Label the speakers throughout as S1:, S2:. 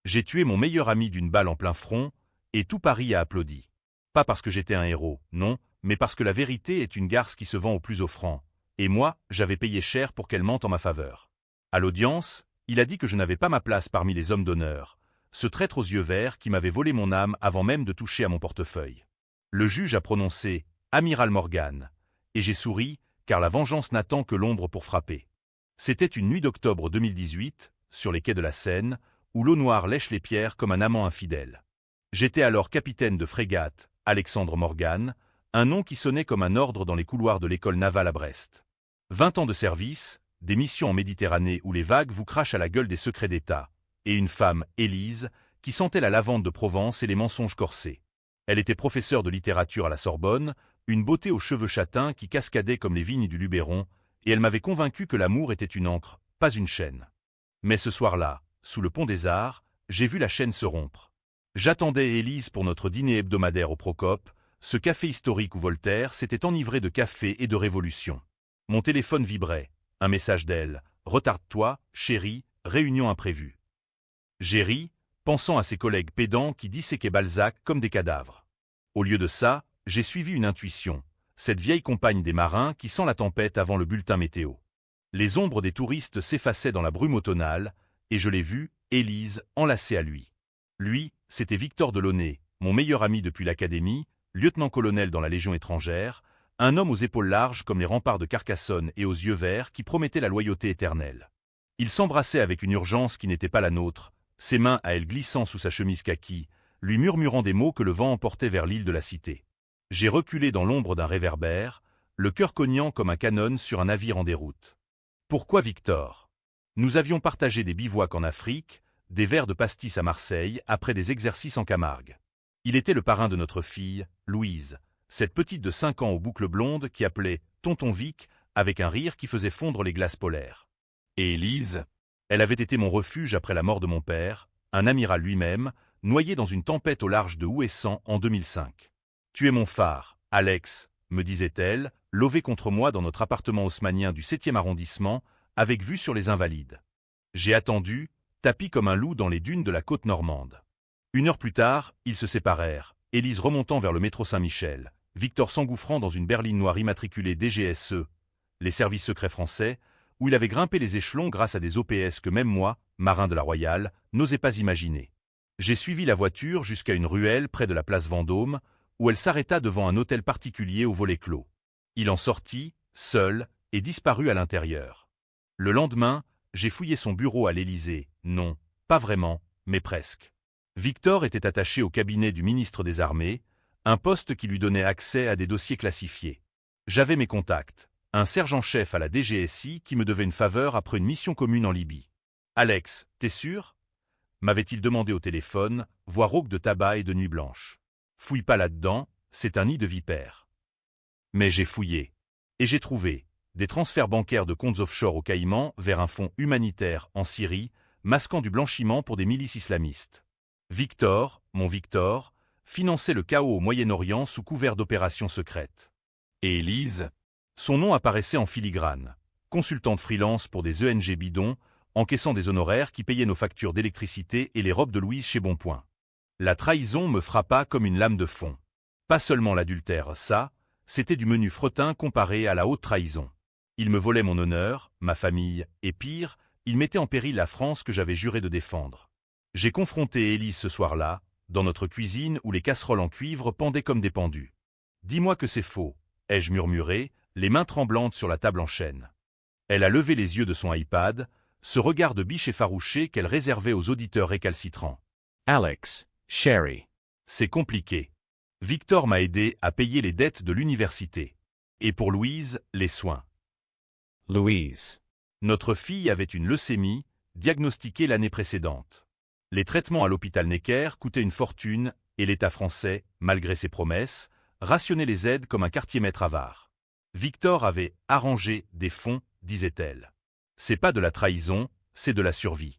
S1: J'ai tué mon meilleur ami d'une balle en plein front, et tout Paris a applaudi. Pas parce que j'étais un héros, non, mais parce que la vérité est une garce qui se vend au plus offrant. Et moi, j'avais payé cher pour qu'elle mente en ma faveur. À l'audience, il a dit que je n'avais pas ma place parmi les hommes d'honneur, ce traître aux yeux verts qui m'avait volé mon âme avant même de toucher à mon portefeuille. Le juge a prononcé « Amiral Morgan », et j'ai souri, car la vengeance n'attend que l'ombre pour frapper. C'était une nuit d'octobre 2018, sur les quais de la Seine, où l'eau noire lèche les pierres comme un amant infidèle. J'étais alors capitaine de frégate, Alexandre Morgan, un nom qui sonnait comme un ordre dans les couloirs de l'école navale à Brest. 20 ans de service, des missions en Méditerranée où les vagues vous crachent à la gueule des secrets d'État, et une femme, Élise, qui sentait la lavande de Provence et les mensonges corsés. Elle était professeure de littérature à la Sorbonne, une beauté aux cheveux châtains qui cascadaient comme les vignes du Luberon, et elle m'avait convaincu que l'amour était une encre, pas une chaîne. Mais ce soir-là, sous le pont des Arts, j'ai vu la chaîne se rompre. J'attendais Élise pour notre dîner hebdomadaire au Procope, ce café historique où Voltaire s'était enivré de café et de révolution. Mon téléphone vibrait, un message d'elle, « Retarde-toi, chérie, réunion imprévue ». J'ai ri, pensant à ses collègues pédants qui disséquaient Balzac comme des cadavres. Au lieu de ça, j'ai suivi une intuition, cette vieille compagne des marins qui sent la tempête avant le bulletin météo. Les ombres des touristes s'effaçaient dans la brume automnale, et je l'ai vue, Élise, enlacée à lui. Lui, c'était Victor Delaunay, mon meilleur ami depuis l'académie, lieutenant-colonel dans la Légion étrangère, un homme aux épaules larges comme les remparts de Carcassonne et aux yeux verts qui promettait la loyauté éternelle. Il s'embrassait avec une urgence qui n'était pas la nôtre, ses mains à elle glissant sous sa chemise kaki, lui murmurant des mots que le vent emportait vers l'île de la Cité. J'ai reculé dans l'ombre d'un réverbère, le cœur cognant comme un canon sur un navire en déroute. Pourquoi Victor? Nous avions partagé des bivouacs en Afrique, des verres de pastis à Marseille après des exercices en Camargue. Il était le parrain de notre fille, Louise, cette petite de 5 ans aux boucles blondes qui appelait « Tonton Vic » avec un rire qui faisait fondre les glaces polaires. Et Élise? Elle avait été mon refuge après la mort de mon père, un amiral lui-même, noyé dans une tempête au large de Ouessant en 2005. « Tu es mon phare, Alex », me disait-elle, levée contre moi dans notre appartement haussmannien du 7e arrondissement, avec vue sur les Invalides. J'ai attendu, tapi comme un loup dans les dunes de la côte normande. 1 heure plus tard, ils se séparèrent, Élise remontant vers le métro Saint-Michel, Victor s'engouffrant dans une berline noire immatriculée DGSE, les services secrets français, où il avait grimpé les échelons grâce à des OPS que même moi, marin de la Royale, n'osais pas imaginer. J'ai suivi la voiture jusqu'à une ruelle près de la place Vendôme, où elle s'arrêta devant un hôtel particulier au volet clos. Il en sortit, seul, et disparut à l'intérieur. Le lendemain, j'ai fouillé son bureau à l'Élysée, non, pas vraiment, mais presque. Victor était attaché au cabinet du ministre des Armées, un poste qui lui donnait accès à des dossiers classifiés. J'avais mes contacts, un sergent-chef à la DGSI qui me devait une faveur après une mission commune en Libye. « Alex, t'es sûr ?» m'avait-il demandé au téléphone, voix rauque de tabac et de nuit blanche. « Fouille pas là-dedans, c'est un nid de vipères. » Mais j'ai fouillé. Et j'ai trouvé des transferts bancaires de comptes offshore au Caïmans vers un fonds humanitaire en Syrie, masquant du blanchiment pour des milices islamistes. Victor, mon Victor, finançait le chaos au Moyen-Orient sous couvert d'opérations secrètes. Et Élise? Son nom apparaissait en filigrane, consultante freelance pour des ENG bidons, encaissant des honoraires qui payaient nos factures d'électricité et les robes de Louise chez Bonpoint. La trahison me frappa comme une lame de fond. Pas seulement l'adultère, ça, c'était du menu fretin comparé à la haute trahison. Il me volait mon honneur, ma famille, et pire, il mettait en péril la France que j'avais juré de défendre. J'ai confronté Élise ce soir-là, dans notre cuisine où les casseroles en cuivre pendaient comme des pendus. « Dis-moi que c'est faux », ai-je murmuré, les mains tremblantes sur la table en chêne. Elle a levé les yeux de son iPad, ce regard de biche effarouché qu'elle réservait aux auditeurs récalcitrants. « Alex, chérie. C'est compliqué. Victor m'a aidé à payer les dettes de l'université. Et pour Louise, les soins. » Louise. Notre fille avait une leucémie, diagnostiquée l'année précédente. Les traitements à l'hôpital Necker coûtaient une fortune et l'État français, malgré ses promesses, rationnait les aides comme un quartier-maître avare. Victor avait arrangé des fonds, disait-elle. C'est pas de la trahison, c'est de la survie.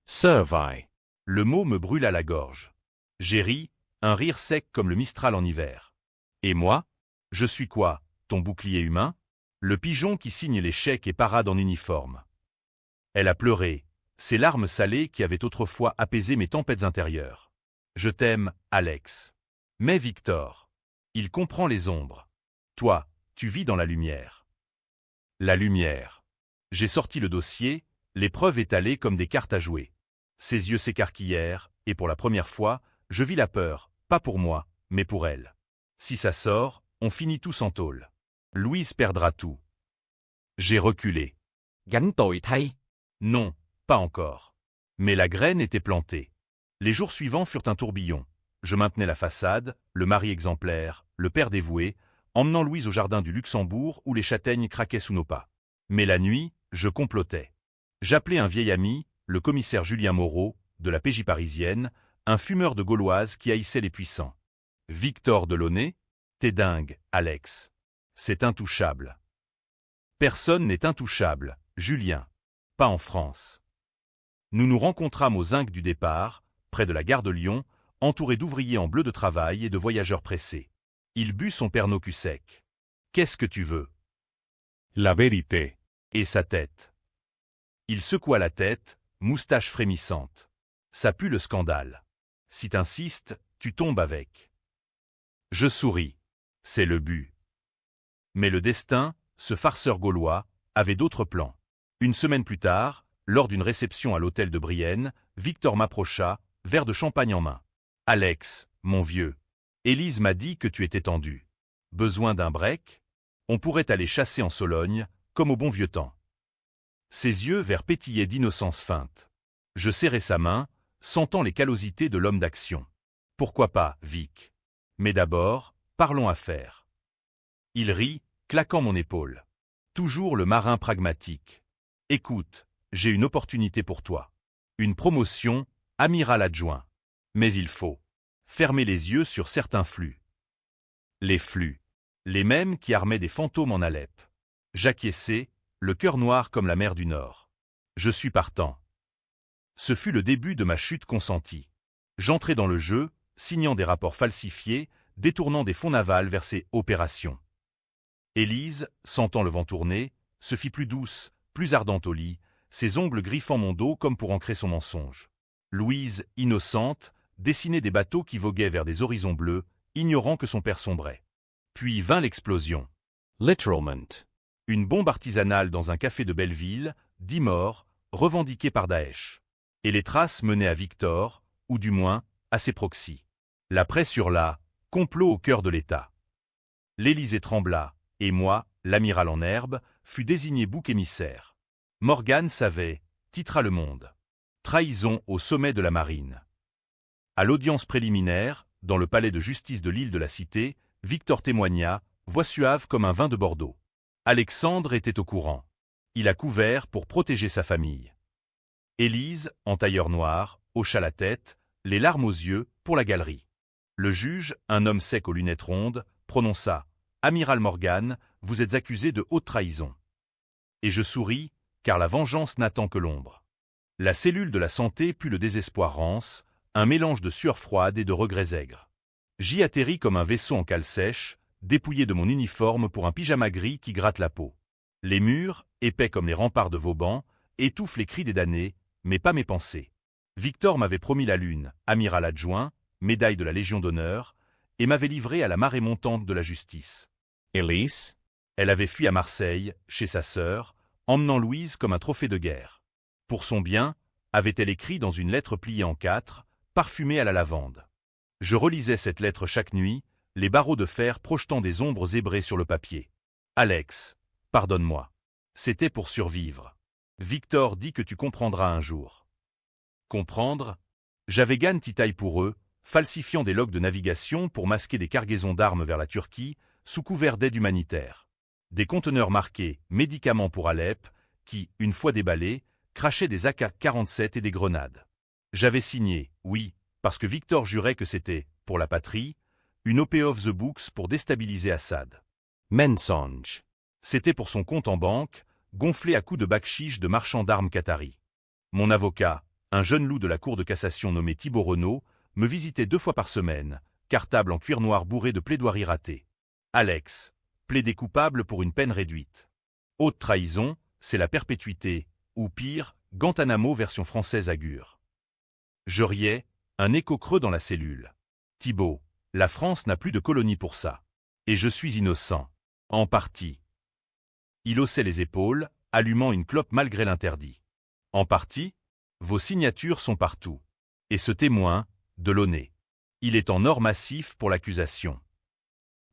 S1: Survie. Le mot me brûla la gorge. J'ai ri, un rire sec comme le Mistral en hiver. Et moi? Je suis quoi, ton bouclier humain? Le pigeon qui signe les chèques et parade en uniforme. Elle a pleuré, Ces larmes salées qui avaient autrefois apaisé mes tempêtes intérieures. Je t'aime, Alex. Mais Victor. Il comprend les ombres. Toi, tu vis dans la lumière. La lumière. J'ai sorti le dossier, les preuves étalées comme des cartes à jouer. Ses yeux s'écarquillèrent, et pour la première fois, je vis la peur, pas pour moi, mais pour elle. Si ça sort, on finit tous en tôle. Louise perdra tout. J'ai reculé.
S2: Gánh tội thay.
S1: Non, pas encore. Mais la graine était plantée. Les jours suivants furent un tourbillon. Je maintenais la façade, le mari exemplaire, le père dévoué, emmenant Louise au jardin du Luxembourg où les châtaignes craquaient sous nos pas. Mais la nuit, je complotais. J'appelais un vieil ami, le commissaire Julien Moreau, de la PJ parisienne, un fumeur de Gauloise qui haïssait les puissants. Victor Delaunay, t'es dingue, Alex. C'est intouchable. Personne n'est intouchable, Julien. Pas en France. Nous nous rencontrâmes aux Zinc du départ, près de la gare de Lyon, entourés d'ouvriers en bleu de travail et de voyageurs pressés. Il but son Pernod cul sec. Qu'est-ce que tu veux?
S3: La vérité.
S1: Et sa tête. Il secoua la tête, moustache frémissante. Ça pue le scandale. Si t'insistes, tu tombes avec. Je souris. C'est le but. Mais le destin, ce farceur gaulois, avait d'autres plans. Une semaine plus tard, lors d'une réception à l'hôtel de Brienne, Victor m'approcha, verre de champagne en main. « Alex, mon vieux, Élise m'a dit que tu étais tendu. Besoin d'un break? On pourrait aller chasser en Sologne, comme au bon vieux temps. » Ses yeux verts pétillaient d'innocence feinte. Je serrai sa main, sentant les callosités de l'homme d'action. « Pourquoi pas, Vic? Mais d'abord, parlons affaires. » Il rit, claquant mon épaule. Toujours le marin pragmatique. « Écoute, j'ai une opportunité pour toi. Une promotion, amiral adjoint. Mais il faut fermer les yeux sur certains flux. Les flux. Les mêmes qui armaient des fantômes en Alep. J'acquiesçai, le cœur noir comme la mer du Nord. Je suis partant. Ce fut le début de ma chute consentie. J'entrai dans le jeu, signant des rapports falsifiés, détournant des fonds navals vers ces opérations. Élise, sentant le vent tourner, se fit plus douce, plus ardente au lit, ses ongles griffant mon dos comme pour ancrer son mensonge. Louise, innocente, dessinait des bateaux qui voguaient vers des horizons bleus, ignorant que son père sombrait. Puis vint l'explosion.
S3: Literalment.
S1: Une bombe artisanale dans un café de Belleville, 10 morts, revendiquée par Daesh. Et les traces menaient à Victor, ou du moins, à ses proxys. La presse hurla, complot au cœur de l'État. L'Élysée trembla, et moi, l'amiral en herbe, fus désigné bouc émissaire. Morgan savait, titra Le Monde. Trahison au sommet de la marine. À l'audience préliminaire, dans le palais de justice de l'île de la Cité, Victor témoigna, voix suave comme un vin de Bordeaux. Alexandre était au courant. Il a couvert pour protéger sa famille. Élise, en tailleur noir, hocha la tête, les larmes aux yeux, pour la galerie. Le juge, un homme sec aux lunettes rondes, prononça « Amiral Morgan, vous êtes accusé de haute trahison. » Et je souris, car la vengeance n'attend que l'ombre. La cellule de la santé put le désespoir rance, un mélange de sueur froide et de regrets aigres. J'y atterris comme un vaisseau en cale sèche, dépouillé de mon uniforme pour un pyjama gris qui gratte la peau. Les murs, épais comme les remparts de Vauban, étouffent les cris des damnés, mais pas mes pensées. Victor m'avait promis la lune, amiral adjoint, médaille de la Légion d'honneur, et m'avait livré à la marée montante de la justice.
S3: Élise?
S1: Elle avait fui à Marseille, chez sa sœur, emmenant Louise comme un trophée de guerre. Pour son bien, avait-elle écrit dans une lettre pliée en 4, parfumée à la lavande. Je relisais cette lettre chaque nuit, les barreaux de fer projetant des ombres zébrées sur le papier. Alex, pardonne-moi. C'était pour survivre. Victor dit que tu comprendras un jour. Comprendre? J'avais Gann Titaille pour eux, falsifiant des logs de navigation pour masquer des cargaisons d'armes vers la Turquie, sous couvert d'aide humanitaire. Des conteneurs marqués « Médicaments pour Alep » qui, une fois déballés, crachaient des AK-47 et des grenades. J'avais signé, oui, parce que Victor jurait que c'était, pour la patrie, une OP of the books pour déstabiliser Assad.
S3: Mensonge.
S1: C'était pour son compte en banque, gonflé à coups de bakchiche de marchands d'armes qataris. Mon avocat, un jeune loup de la cour de cassation nommé Thibault Renaud, me visitait 2 fois par semaine, cartable en cuir noir bourré de plaidoiries ratées. Alex, plaidé coupable pour une peine réduite. Haute trahison, c'est la perpétuité, ou pire, Guantanamo version française à Gure. Je riais, un écho creux dans la cellule. Thibault, la France n'a plus de colonie pour ça. Et je suis innocent. En partie. Il haussait les épaules, allumant une clope malgré l'interdit. En partie, vos signatures sont partout. Et ce témoin, Delaunay. Il est en or massif pour l'accusation.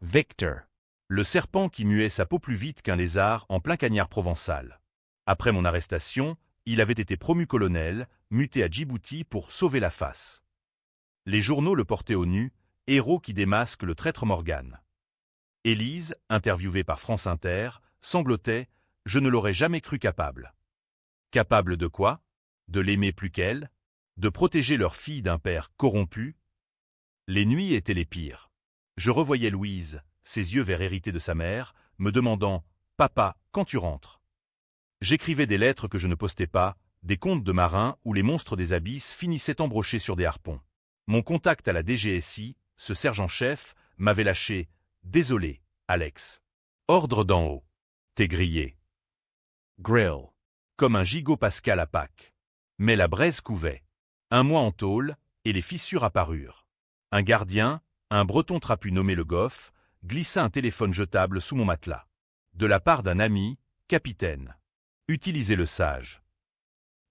S3: Victor.
S1: Le serpent qui muait sa peau plus vite qu'un lézard en plein cagnard provençal. Après mon arrestation, il avait été promu colonel, muté à Djibouti pour sauver la face. Les journaux le portaient au nu, héros qui démasque le traître Morgan. Élise, interviewée par France Inter, sanglotait « Je ne l'aurais jamais cru capable ». Capable de quoi? De l'aimer plus qu'elle? De protéger leur fille d'un père corrompu? Les nuits étaient les pires. Je revoyais Louise, ses yeux verts hérités de sa mère, me demandant « Papa, quand tu rentres ?» J'écrivais des lettres que je ne postais pas, des contes de marins où les monstres des abysses finissaient embrochés sur des harpons. Mon contact à la DGSI, ce sergent-chef, m'avait lâché « Désolé, Alex. Ordre d'en haut. T'es grillé. »
S3: Grill.
S1: Comme un gigot pascal à Pâques. Mais la braise couvait. Un mois en tôle, et les fissures apparurent. Un gardien, un breton trapu nommé Le Goff, glissa un téléphone jetable sous mon matelas. De la part d'un ami, capitaine. Utilisez le sage.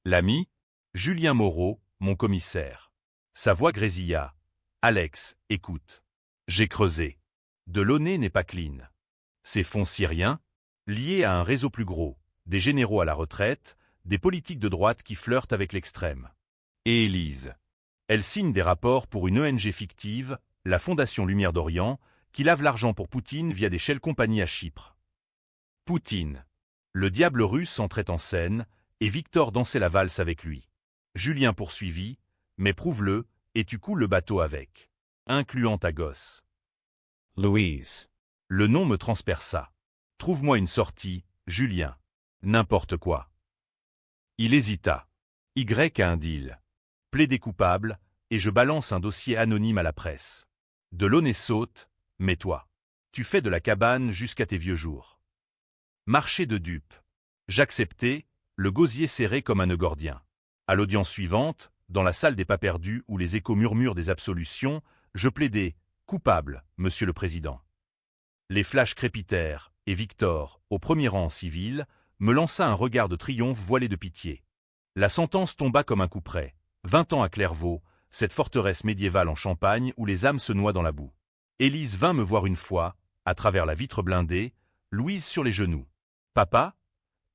S1: L'ami, Julien Moreau, mon commissaire. Sa voix grésilla. Alex, écoute. J'ai creusé. Delaunay n'est pas clean. Ces fonds syriens, liés à un réseau plus gros, des généraux à la retraite, des politiques de droite qui flirtent avec l'extrême. Et Élise. Elle signe des rapports pour une ONG fictive, la Fondation Lumière d'Orient, qui lave l'argent pour Poutine via des shell compagnies à Chypre. Poutine. Le diable russe entrait en scène, et Victor dansait la valse avec lui. Julien poursuivit, mais prouve-le, et tu coules le bateau avec. Incluant ta gosse.
S3: Louise.
S1: Le nom me transperça. Trouve-moi une sortie, Julien. N'importe quoi. Il hésita. Y a un deal. Plaider coupable, et je balance un dossier anonyme à la presse. Delaunay saute, mais toi. Tu fais de la cabane jusqu'à tes vieux jours. Marché de dupes. J'acceptai, le gosier serré comme un nœud gordien. À l'audience suivante, dans la salle des pas perdus où les échos murmurent des absolutions, je plaidai « Coupable, monsieur le président ». Les flashs crépitèrent, et Victor, au premier rang civil, me lança un regard de triomphe voilé de pitié. La sentence tomba comme un couperet. 20 ans à Clairvaux, cette forteresse médiévale en Champagne où les âmes se noient dans la boue. Élise vint me voir une fois, à travers la vitre blindée, Louise sur les genoux. « Papa ?»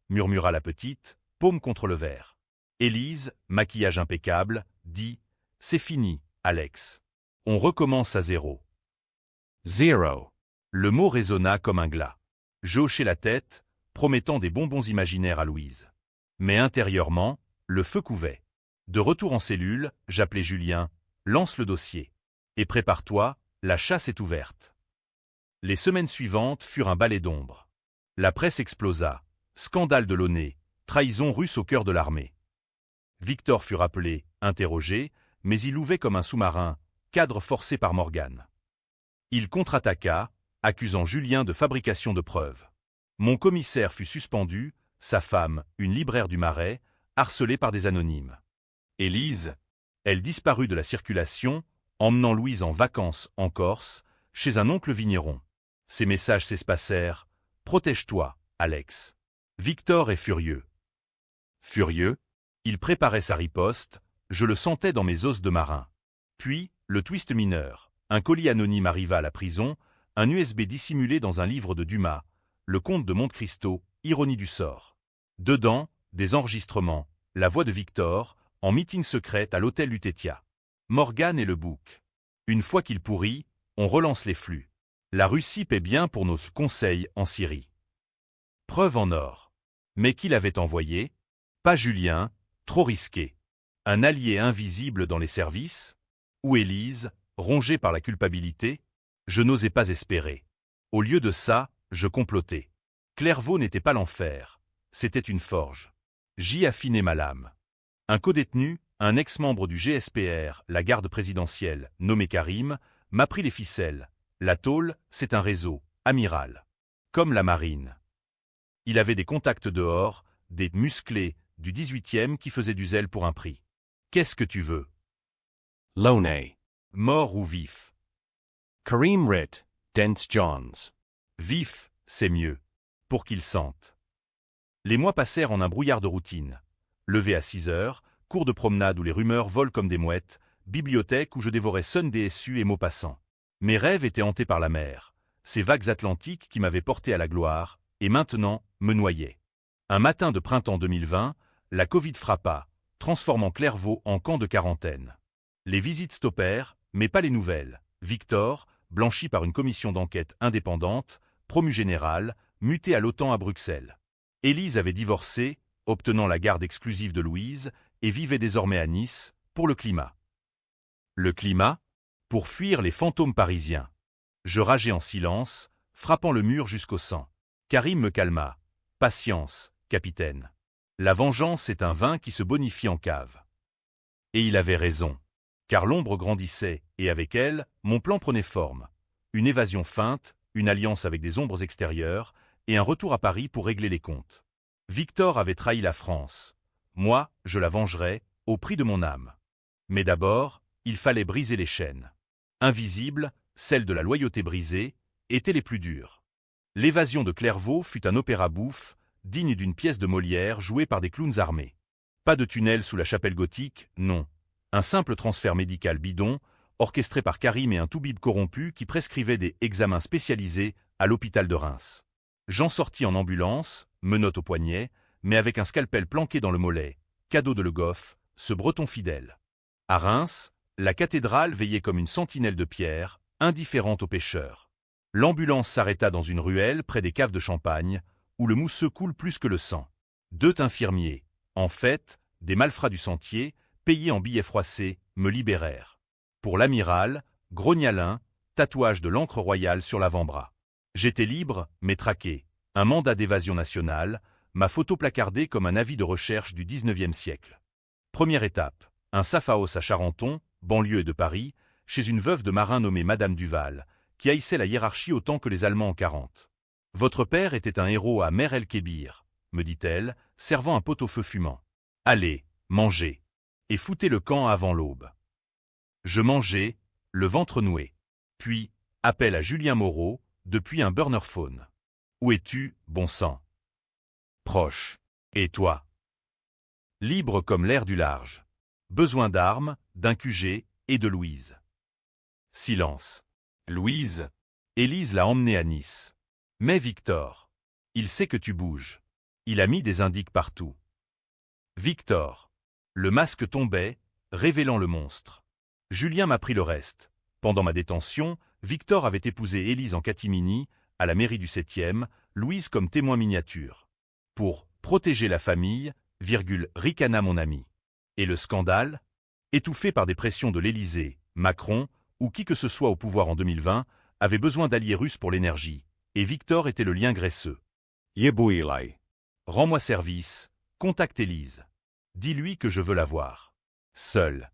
S1: murmura la petite, paume contre le verre. Élise, maquillage impeccable, dit « C'est fini, Alex. On recommence à zéro. »
S3: Zero.
S1: Le mot résonna comme un glas. Je hochai la tête, promettant des bonbons imaginaires à Louise. Mais intérieurement, le feu couvait. De retour en cellule, j'appelai Julien, lance le dossier. Et prépare-toi, la chasse est ouverte. Les semaines suivantes furent un balai d'ombre. La presse explosa. Scandale de Delaunay, trahison russe au cœur de l'armée. Victor fut rappelé, interrogé, mais il louvait comme un sous-marin, cadre forcé par Morgan. Il contre-attaqua, accusant Julien de fabrication de preuves. Mon commissaire fut suspendu, sa femme, une libraire du Marais, harcelée par des anonymes. Élise, elle disparut de la circulation, emmenant Louise en vacances en Corse, chez un oncle vigneron. Ses messages s'espacèrent. « Protège-toi, Alex. » Victor est furieux. Furieux, il préparait sa riposte, je le sentais dans mes os de marin. Puis, le twist mineur. Un colis anonyme arriva à la prison, un USB dissimulé dans un livre de Dumas, Le Comte de Monte Cristo, Ironie du sort. Dedans, des enregistrements, la voix de Victor, en meeting secret à l'hôtel Lutetia. Morgan et le bouc. Une fois qu'il pourrit, on relance les flux. La Russie paie bien pour nos conseils en Syrie. Preuve en or. Mais qui l'avait envoyé? Pas Julien, trop risqué. Un allié invisible dans les services? Ou Élise, rongée par la culpabilité? Je n'osais pas espérer. Au lieu de ça, je complotais. Clairvaux n'était pas l'enfer, c'était une forge. J'y affinais ma lame. Un codétenu, un ex-membre du GSPR, la garde présidentielle, nommé Karim, m'a pris les ficelles. La tôle, c'est un réseau, amiral. Comme la marine. Il avait des contacts dehors, des musclés, du 18e qui faisait du zèle pour un prix. Qu'est-ce que tu veux?
S3: Lone.
S1: Mort ou vif?
S3: Kareem Ritt, Dents Johns.
S1: Vif, c'est mieux. Pour qu'il sente. Les mois passèrent en un brouillard de routine. Levé à 6 heures, cours de promenade où les rumeurs volent comme des mouettes, bibliothèque où je dévorais Sun DSU et Maupassant. Mes rêves étaient hantés par la mer, ces vagues atlantiques qui m'avaient porté à la gloire, et maintenant me noyaient. Un matin de printemps 2020, la Covid frappa, transformant Clairvaux en camp de quarantaine. Les visites stoppèrent, mais pas les nouvelles. Victor, blanchi par une commission d'enquête indépendante, promu général, muté à l'OTAN à Bruxelles. Élise avait divorcé, obtenant la garde exclusive de Louise, et vivait désormais à Nice, pour le climat. Le climat? Pour fuir les fantômes parisiens. Je rageais en silence, frappant le mur jusqu'au sang. Karim me calma. Patience, capitaine. La vengeance est un vin qui se bonifie en cave. Et il avait raison. Car l'ombre grandissait, et avec elle, mon plan prenait forme. Une évasion feinte, une alliance avec des ombres extérieures, et un retour à Paris pour régler les comptes. Victor avait trahi la France. Moi, je la vengerais, au prix de mon âme. Mais d'abord, il fallait briser les chaînes. Invisibles, celles de la loyauté brisée, étaient les plus dures. L'évasion de Clairvaux fut un opéra bouffe, digne d'une pièce de Molière jouée par des clowns armés. Pas de tunnel sous la chapelle gothique, non. Un simple transfert médical bidon, orchestré par Karim et un toubib corrompu qui prescrivait des examens spécialisés à l'hôpital de Reims. J'en sortis en ambulance, menottes au poignet, mais avec un scalpel planqué dans le mollet, cadeau de Le Goff, ce breton fidèle. À Reims, la cathédrale veillait comme une sentinelle de pierre, indifférente aux pêcheurs. L'ambulance s'arrêta dans une ruelle près des caves de champagne, où le mousseux coule plus que le sang. 2 infirmiers, en fait, des malfrats du sentier, payés en billets froissés, me libérèrent. Pour l'amiral, grognalin, tatouage de l'encre royale sur l'avant-bras. J'étais libre, mais traqué. Un mandat d'évasion nationale, ma photo placardée comme un avis de recherche du 19e siècle. Première étape, un Safaos à Charenton, banlieue de Paris, chez une veuve de marin nommée Madame Duval, qui haïssait la hiérarchie autant que les Allemands en 40. Votre père était un héros à Mer el-Kébir, me dit-elle, servant un pot-au-feu fumant. Allez, mangez. Et foutez le camp avant l'aube. Je mangeai, le ventre noué. Puis, appel à Julien Moreau, depuis un burner phone. Où es-tu, bon sang? Proche. Et toi? Libre comme l'air du large. Besoin d'armes, d'un QG et de Louise. Silence. Louise. Élise l'a emmené à Nice. Mais Victor. Il sait que tu bouges. Il a mis des indices partout. Victor. Le masque tombait, révélant le monstre. Julien m'a pris le reste. Pendant ma détention, Victor avait épousé Élise en catimini, à la mairie du 7e, Louise comme témoin miniature. Pour protéger la famille, ricana mon ami. Et le scandale? Étouffé par des pressions de l'Élysée, Macron, ou qui que ce soit au pouvoir en 2020, avait besoin d'alliés russes pour l'énergie, et Victor était le lien graisseux.
S3: Yebuilai.
S1: Rends-moi service, contacte Élise. Dis-lui que je veux la voir. Seul.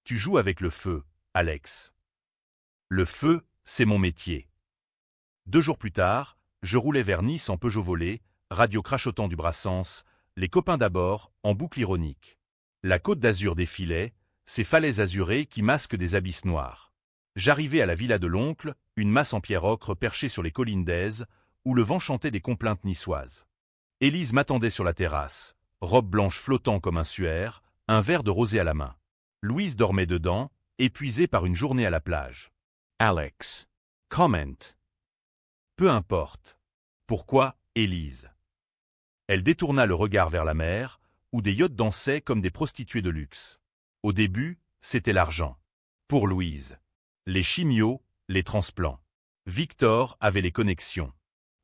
S1: Tu joues avec le feu, Alex. Le feu, c'est mon métier. 2 jours plus tard, je roulais vers Nice en Peugeot volé, radio crachotant du Brassens, les copains d'abord, en boucle ironique. La côte d'Azur défilait, ces falaises azurées qui masquent des abysses noirs. J'arrivais à la villa de l'oncle, une masse en pierre ocre perchée sur les collines d'Aise, où le vent chantait des complaintes niçoises. Élise m'attendait sur la terrasse, robe blanche flottant comme un suaire, un verre de rosé à la main. Louise dormait dedans, épuisée par une journée à la plage.
S3: Alex. Comment.
S1: Peu importe. Pourquoi, Élise? Elle détourna le regard vers la mer, où des yachts dansaient comme des prostituées de luxe. Au début, c'était l'argent. Pour Louise. Les chimios, les transplants. Victor avait les connexions.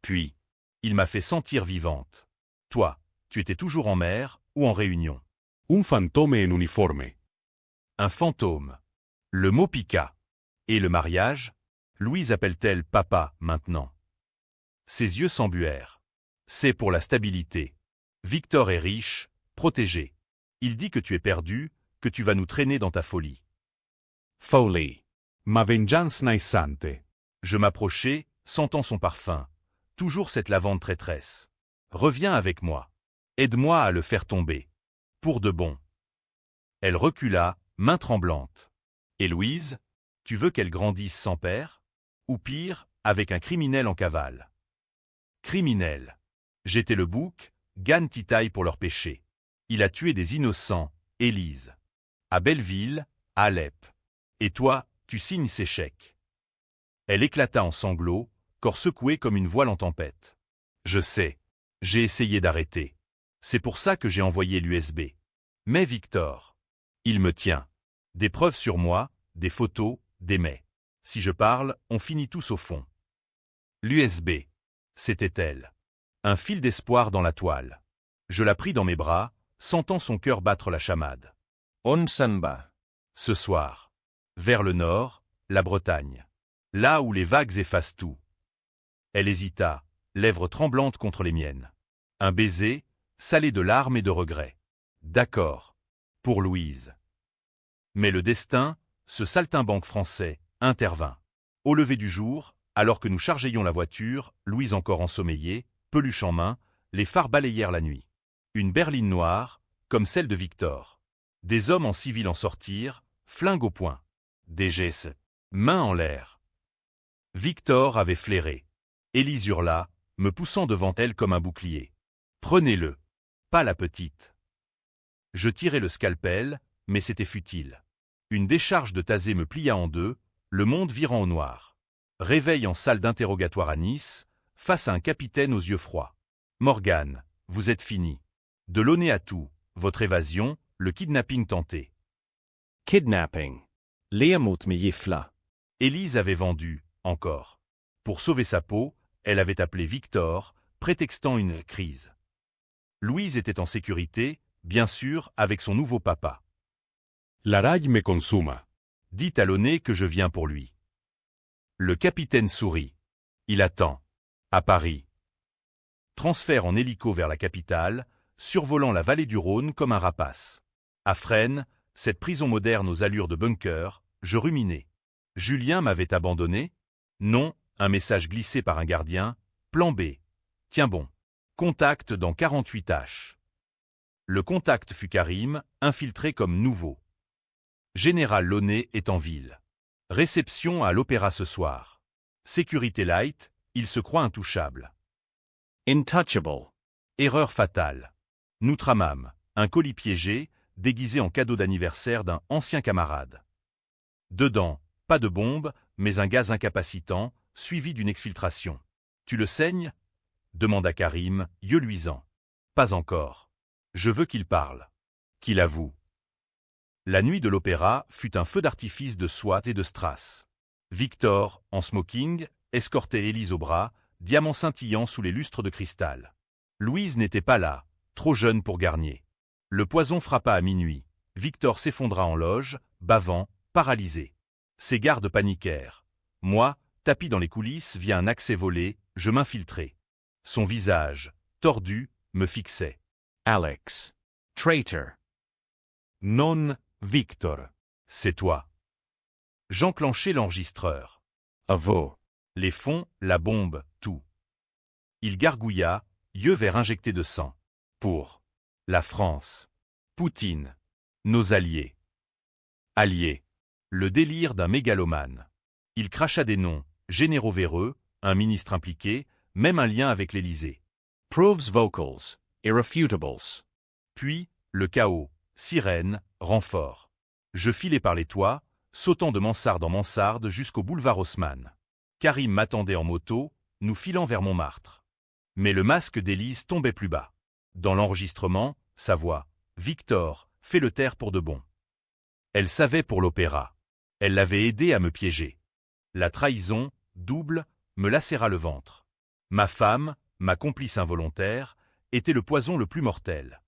S1: Puis, il m'a fait sentir vivante. Toi, tu étais toujours en mer ou en réunion.
S3: Un fantôme en uniforme.
S1: Un fantôme. Le mot piqua. Et le mariage? Louise appelle-t-elle papa maintenant? Ses yeux s'embuèrent. C'est pour la stabilité. Victor est riche, protégé. Il dit que tu es perdu, que tu vas nous traîner dans ta folie.
S3: Foley. Ma vengeance naissante.
S1: Je m'approchai, sentant son parfum. Toujours cette lavande traîtresse. Reviens avec moi. Aide-moi à le faire tomber. Pour de bon. Elle recula, main tremblante. Et Louise, tu veux qu'elle grandisse sans père? Ou pire, avec un criminel en cavale? Criminel. J'étais le bouc, Gan titaille pour leur péché. Il a tué des innocents, Élise. À Belleville, à Alep. Et toi, tu signes ces chèques. Elle éclata en sanglots, corps secoué comme une voile en tempête. Je sais. J'ai essayé d'arrêter. C'est pour ça que j'ai envoyé l'USB. Mais Victor. Il me tient. Des preuves sur moi, des photos, des mais. Si je parle, on finit tous au fond. L'USB. C'était elle. Un fil d'espoir dans la toile. Je la pris dans mes bras, sentant son cœur battre la chamade.
S2: On s'en va.
S1: Ce soir. Vers le nord, la Bretagne. Là où les vagues effacent tout. Elle hésita, lèvres tremblantes contre les miennes. Un baiser, salé de larmes et de regrets. D'accord. Pour Louise. Mais le destin, ce saltimbanque français, intervint. Au lever du jour, alors que nous chargeayions la voiture, Louise encore ensommeillée, peluche en main, les phares balayèrent la nuit. Une berline noire, comme celle de Victor. Des hommes en civil en sortirent, flingue au poing. Des gestes, mains en l'air. Victor avait flairé. Élise hurla, me poussant devant elle comme un bouclier. Prenez-le. Pas la petite. Je tirai le scalpel, mais c'était futile. Une décharge de tasée me plia en deux, le monde virant au noir. Réveil en salle d'interrogatoire à Nice, face à un capitaine aux yeux froids. Morgan, vous êtes fini. De l'onnet à tout, votre évasion, le kidnapping tenté.
S2: Kidnapping. Leamot me gifla.
S1: Élise avait vendu, encore. Pour sauver sa peau, elle avait appelé Victor, prétextant une crise. Louise était en sécurité, bien sûr, avec son nouveau papa.
S3: La rage me consuma.
S1: Dit à l'onnet que je viens pour lui. Le capitaine sourit. Il attend. À Paris. Transfert en hélico vers la capitale, survolant la vallée du Rhône comme un rapace. À Fresnes, cette prison moderne aux allures de bunker, je ruminais. Julien m'avait abandonné? Non, un message glissé par un gardien. Plan B. Tiens bon. Contact dans 48 H. Le contact fut Karim, infiltré comme nouveau. Général Launay est en ville. Réception à l'Opéra ce soir. Sécurité light, il se croit intouchable.
S2: Intouchable.
S1: Erreur fatale. Nous tramâmes, un colis piégé, déguisé en cadeau d'anniversaire d'un ancien camarade. Dedans, pas de bombe, mais un gaz incapacitant, suivi d'une exfiltration. Tu le saignes? Demanda Karim, yeux luisants. Pas encore. Je veux qu'il parle. Qu'il avoue. La nuit de l'opéra fut un feu d'artifice de soie et de strass. Victor, en smoking, escortait Élise au bras, diamant scintillant sous les lustres de cristal. Louise n'était pas là, trop jeune pour Garnier. Le poison frappa à minuit. Victor s'effondra en loge, bavant, paralysé. Ses gardes paniquèrent. Moi, tapi dans les coulisses via un accès volé, je m'infiltrai. Son visage, tordu, me fixait.
S2: Alex. Traitor.
S3: Non, Victor.
S1: C'est toi. J'enclenchai l'enregistreur.
S2: Avo.
S1: Les fonds, la bombe, tout. Il gargouilla, yeux verts injectés de sang. Pour la France. Poutine. Nos alliés. Alliés. Le délire d'un mégalomane. Il cracha des noms, généraux véreux, un ministre impliqué, même un lien avec l'Élysée.
S2: Proves vocals. Irrefutables.
S1: Puis, le chaos, sirène, renfort. Je filai par les toits, sautant de mansarde en mansarde jusqu'au boulevard Haussmann. Karim m'attendait en moto, nous filant vers Montmartre. Mais le masque d'Élise tombait plus bas. Dans l'enregistrement, sa voix, « Victor, fais le taire pour de bon ». Elle savait pour l'opéra. Elle l'avait aidé à me piéger. La trahison, double, me lacéra le ventre. Ma femme, ma complice involontaire, était le poison le plus mortel.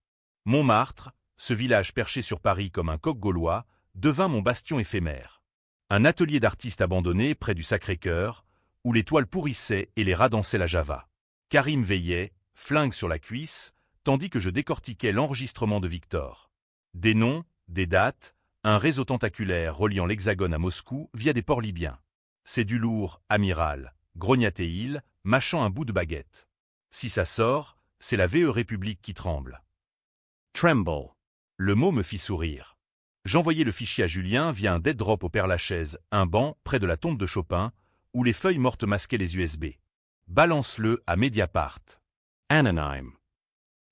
S1: Montmartre, ce village perché sur Paris comme un coq gaulois, devint mon bastion éphémère. Un atelier d'artistes abandonné près du Sacré-Cœur, où les toiles pourrissaient et les rats dansaient la java. Karim veillait, flingue sur la cuisse, tandis que je décortiquais l'enregistrement de Victor. Des noms, des dates, un réseau tentaculaire reliant l'Hexagone à Moscou via des ports libyens. C'est du lourd, amiral, grognatait-il, mâchant un bout de baguette. Si ça sort, c'est la VE République qui tremble.
S2: Tremble.
S1: Le mot me fit sourire. J'envoyai le fichier à Julien via un dead drop au Père-Lachaise, un banc près de la tombe de Chopin, où les feuilles mortes masquaient les USB. Balance-le à Mediapart.
S2: Anonym.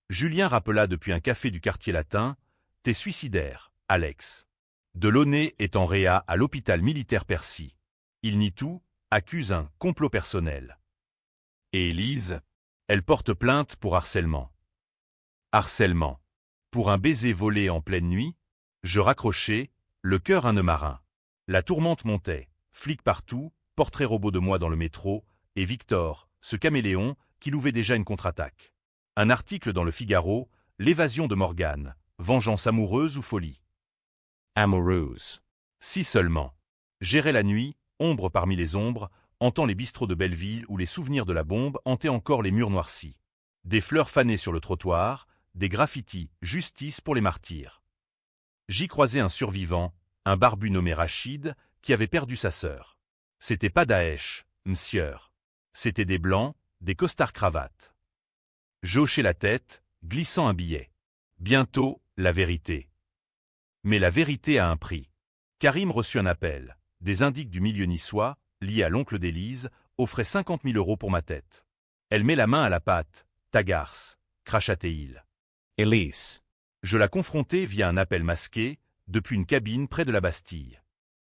S1: Julien rappela depuis un café du quartier latin. T'es suicidaire, Alex. Delaunay est en réa à l'hôpital militaire Percy. Il nie tout, accuse un complot personnel. Et Élise? Elle porte plainte pour harcèlement. Harcèlement. Pour un baiser volé en pleine nuit? Je raccrochais, le cœur un nœud marin. La tourmente montait, flics partout, portrait robot de moi dans le métro, et Victor, ce caméléon, qui louvait déjà une contre-attaque. Un article dans le Figaro, l'évasion de Morgane, vengeance amoureuse ou folie.
S2: Amoureuse.
S1: Si seulement. J'errais la nuit, ombre parmi les ombres, entend les bistrots de Belleville où les souvenirs de la bombe hantaient encore les murs noircis. Des fleurs fanées sur le trottoir, des graffitis, justice pour les martyrs. J'y croisais un survivant, un barbu nommé Rachid, qui avait perdu sa sœur. C'était pas Daesh, m'sieur. C'était des blancs, des costards-cravates. J'hochais la tête, glissant un billet. Bientôt, la vérité. Mais la vérité a un prix. Karim reçut un appel. Des indiques du milieu niçois, liés à l'oncle d'Élise, offraient 50 000 € pour ma tête. Elle met la main à la pâte. Ta garce, crachatait-il.
S2: Elise.
S1: Je la confrontai via un appel masqué, depuis une cabine près de la Bastille.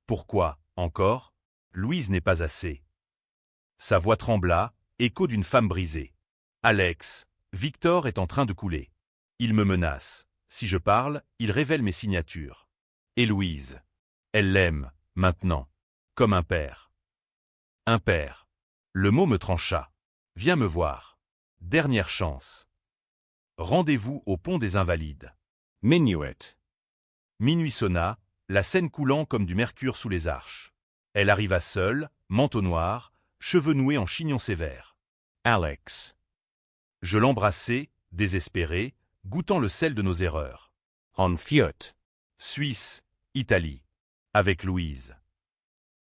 S1: Pourquoi, encore? Louise n'est pas assez. Sa voix trembla, écho d'une femme brisée. Alex, Victor est en train de couler. Il me menace. Si je parle, il révèle mes signatures. Et Louise. Elle l'aime, maintenant. Comme un père. Un père. Le mot me trancha. Viens me voir. Dernière chance. Rendez-vous au pont des Invalides.
S2: Minuet.
S1: Minuit sonna, la Seine coulant comme du mercure sous les arches. Elle arriva seule, manteau noir, cheveux noués en chignon sévère.
S2: Alex.
S1: Je l'embrassai, désespéré, goûtant le sel de nos erreurs.
S2: On foot.
S1: Suisse, Italie. Avec Louise.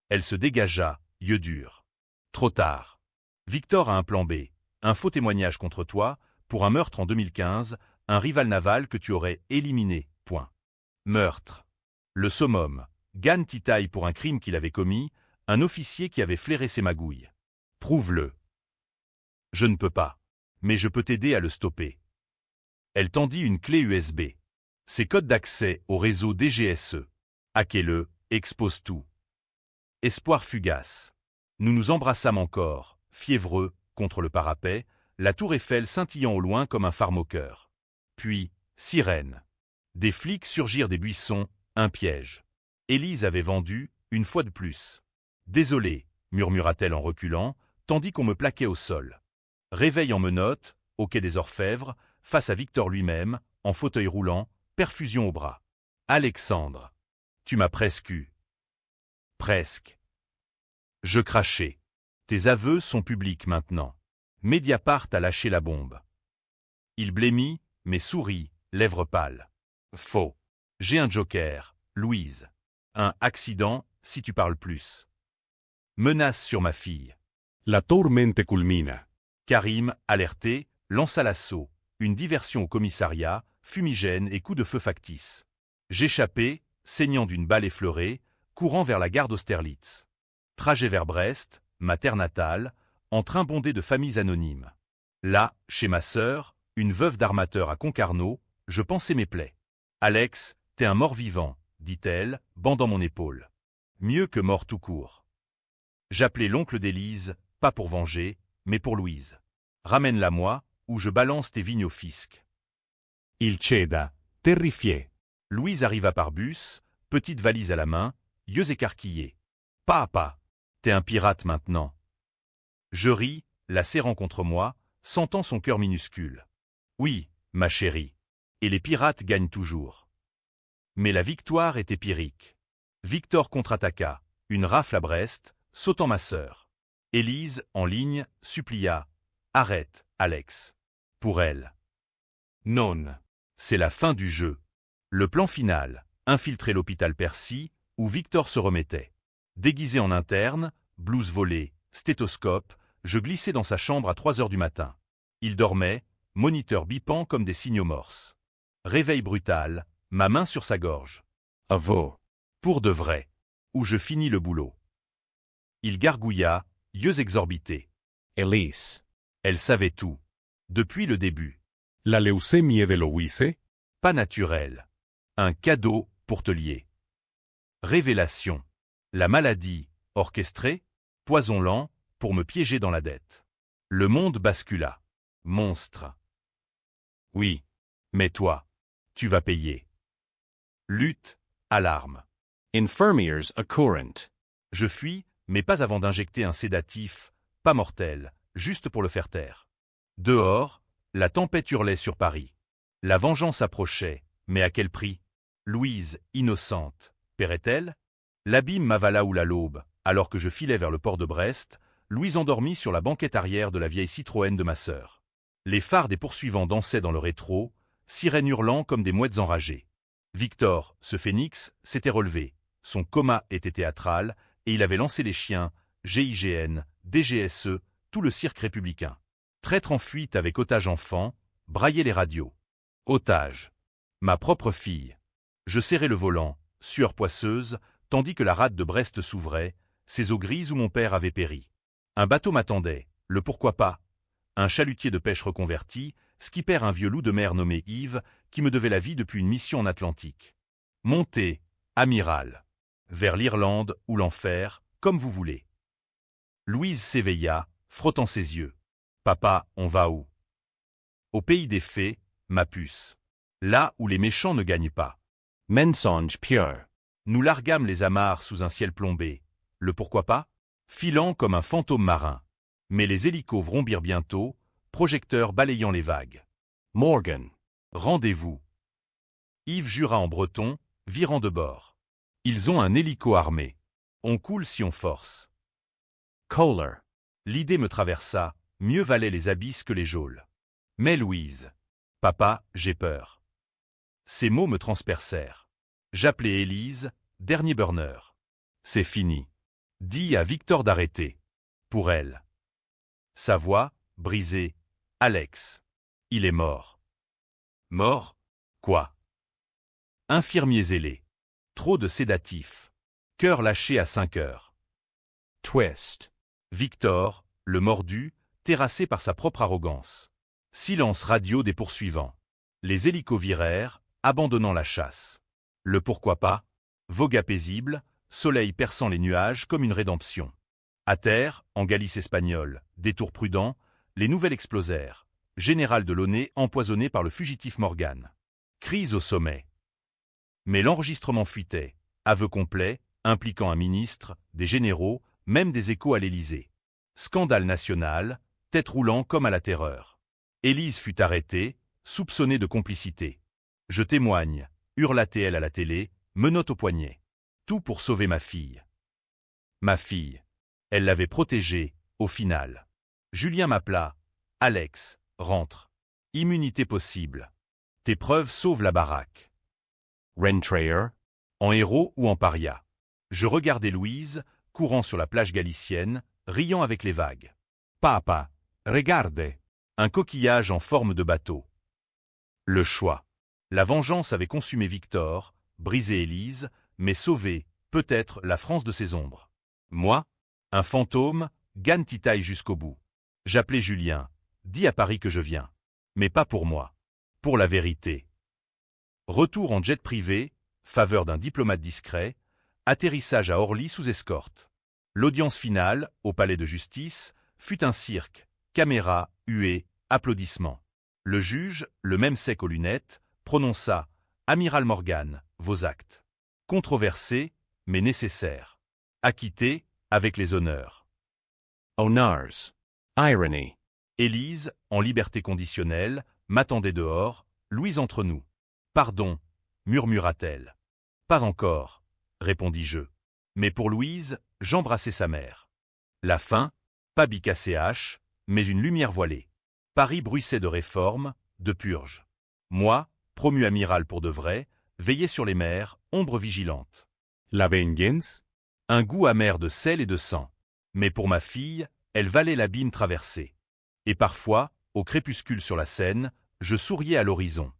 S1: Elle se dégagea, yeux durs. Trop tard. Victor a un plan B, un faux témoignage contre toi, pour un meurtre en 2015, un rival naval que tu aurais éliminé, point. Meurtre. Le summum. Gann titaille pour un crime qu'il avait commis, un officier qui avait flairé ses magouilles. Prouve-le. Je ne peux pas. Mais je peux t'aider à le stopper. Elle tendit une clé USB. Ses codes d'accès au réseau DGSE. Hackez-le, expose tout. Espoir fugace. Nous nous embrassâmes encore, fiévreux, contre le parapet, la tour Eiffel scintillant au loin comme un phare moqueur. Puis, sirène. Des flics surgirent des buissons, un piège. Élise avait vendu, une fois de plus. Désolé, murmura-t-elle en reculant, tandis qu'on me plaquait au sol. Réveil en menottes, au quai des Orfèvres, face à Victor lui-même, en fauteuil roulant, perfusion au bras. Alexandre. Tu m'as presque eu. Presque. Je crachai. Tes aveux sont publics maintenant. Mediapart a lâché la bombe. Il blêmit, mais sourit, lèvres pâles. Faux. J'ai un joker, Louise. Un accident, si tu parles plus. Menace sur ma fille.
S3: La tormente culmina.
S1: Karim, alerté, lança l'assaut. Une diversion au commissariat, fumigène et coup de feu factice. J'échappai, saignant d'une balle effleurée, courant vers la gare d'Austerlitz. Trajet vers Brest, ma terre natale, en train bondé de familles anonymes. Là, chez ma sœur, une veuve d'armateur à Concarneau, je pansais mes plaies. Alex, t'es un mort-vivant, dit-elle, bandant mon épaule. Mieux que mort tout court. J'appelais l'oncle d'Élise, pas pour venger, mais pour Louise. Ramène-la moi, ou je balance tes vignes au fisc.
S3: Il ceda, terrifié.
S1: Louise arriva par bus, petite valise à la main, yeux écarquillés. Pas, t'es un pirate maintenant. Je ris, la serrant contre moi, sentant son cœur minuscule. Oui, ma chérie. Et les pirates gagnent toujours. Mais la victoire était pyrrhique. Victor contre-attaqua, une rafle à Brest, sautant ma sœur. Élise, en ligne, supplia. Arrête, Alex. Pour elle.
S3: Non.
S1: C'est la fin du jeu. Le plan final, infiltrer l'hôpital Percy, où Victor se remettait. Déguisé en interne, blouse volée, stéthoscope, je glissai dans sa chambre à 3 heures du matin. Il dormait, moniteur bipant comme des signaux morses. Réveil brutal, ma main sur sa gorge.
S2: Aveu.
S1: Pour de vrai. Où je finis le boulot. Il gargouilla, yeux exorbités.
S2: Elise.
S1: Elle savait tout. Depuis le début.
S3: La leucemie de Louise?
S1: Pas naturel. Un cadeau pour te lier. Révélation. La maladie, orchestrée, poison lent, pour me piéger dans la dette. Le monde bascula. Monstre. Oui. Mais toi, tu vas payer. Lutte, alarme.
S2: Infirmiers accurrent.
S1: Je fuis, mais pas avant d'injecter un sédatif, pas mortel, juste pour le faire taire. Dehors, la tempête hurlait sur Paris. La vengeance approchait, mais à quel prix? Louise, innocente, paierait-elle? L'abîme m'avala ou la l'aube, alors que je filais vers le port de Brest, Louise endormie sur la banquette arrière de la vieille Citroën de ma sœur. Les phares des poursuivants dansaient dans le rétro, sirènes hurlant comme des mouettes enragées. Victor, ce phénix, s'était relevé. Son coma était théâtral, et il avait lancé les chiens, GIGN, DGSE, tout le cirque républicain. Traître en fuite avec otage enfant, brailler les radios. Otage. Ma propre fille. Je serrais le volant, sueur poisseuse, tandis que la rade de Brest s'ouvrait, ces eaux grises où mon père avait péri. Un bateau m'attendait, le pourquoi pas. Un chalutier de pêche reconverti, skipper un vieux loup de mer nommé Yves, qui me devait la vie depuis une mission en Atlantique. Montez, amiral. Vers l'Irlande ou l'enfer, comme vous voulez. Louise s'éveilla, frottant ses yeux. Papa, on va où? Au pays des fées, ma puce. Là où les méchants ne gagnent pas.
S2: Mensonge pure.
S1: Nous larguâmes les amarres sous un ciel plombé. Le pourquoi pas? Filant comme un fantôme marin. Mais les hélicos vrombirent bientôt, projecteurs balayant les vagues.
S2: Morgan.
S1: Rendez-vous. Yves jura en breton, virant de bord. Ils ont un hélico armé. On coule si on force.
S2: Kohler.
S1: L'idée me traversa, mieux valaient les abysses que les geôles. Mais Louise. Papa, j'ai peur. Ces mots me transpercèrent. J'appelai Élise, dernier burner. C'est fini. Dis à Victor d'arrêter. Pour elle. Sa voix, brisée. Alex. Il est mort. Mort? Quoi? Infirmier zélé. Trop de sédatifs. Cœur lâché à 5 heures.
S2: Twist.
S1: Victor, le mordu, terrassé par sa propre arrogance. Silence radio des poursuivants. Les hélicos virèrent, abandonnant la chasse. Le pourquoi pas? Voga paisible, soleil perçant les nuages comme une rédemption. À terre, en Galice espagnole, détour prudent, les nouvelles explosèrent. Général de Launay empoisonné par le fugitif Morgan. Crise au sommet. Mais l'enregistrement fuitait, aveu complet, impliquant un ministre, des généraux, même des échos à l'Élysée. Scandale national, tête roulant comme à la terreur. Élise fut arrêtée, soupçonnée de complicité. Je témoigne, hurla-t-elle à la télé, menotte au poignet. Tout pour sauver ma fille. Ma fille. Elle l'avait protégée, au final. Julien m'appela. Alex, rentre. Immunité possible. Tes preuves sauvent la baraque.
S2: Rentrayer.
S1: En héros ou en paria. Je regardais Louise, courant sur la plage galicienne, riant avec les vagues.
S3: Papa, regarde.
S1: Un coquillage en forme de bateau. Le choix. La vengeance avait consumé Victor, brisé Élise, mais sauvé, peut-être, la France de ses ombres. Moi, un fantôme, gagne titaille jusqu'au bout. J'appelais Julien. Dis à Paris que je viens. Mais pas pour moi. Pour la vérité. Retour en jet privé, faveur d'un diplomate discret, atterrissage à Orly sous escorte. L'audience finale, au palais de justice, fut un cirque, caméras, huées, applaudissements. Le juge, le même sec aux lunettes, prononça « Amiral Morgan, vos actes. Controversé, mais nécessaire. Acquitté, avec les honneurs. »
S2: Honors. Irony.
S1: Élise, en liberté conditionnelle, m'attendait dehors, Louise entre nous. « Pardon, » murmura-t-elle. « Pas encore, » répondis-je. Mais pour Louise, j'embrassai sa mère. La fin, pas BKCH, mais une lumière voilée. Paris bruissait de réformes, de purges. Moi, promu amiral pour de vrai, veillais sur les mers, ombre vigilante.
S3: La vengeance?
S1: Un goût amer de sel et de sang. Mais pour ma fille, elle valait l'abîme traversé. Et parfois, Au crépuscule sur la Seine, je souriais à l'horizon.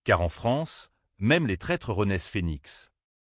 S1: Car en France, même les traîtres renaissent phénix.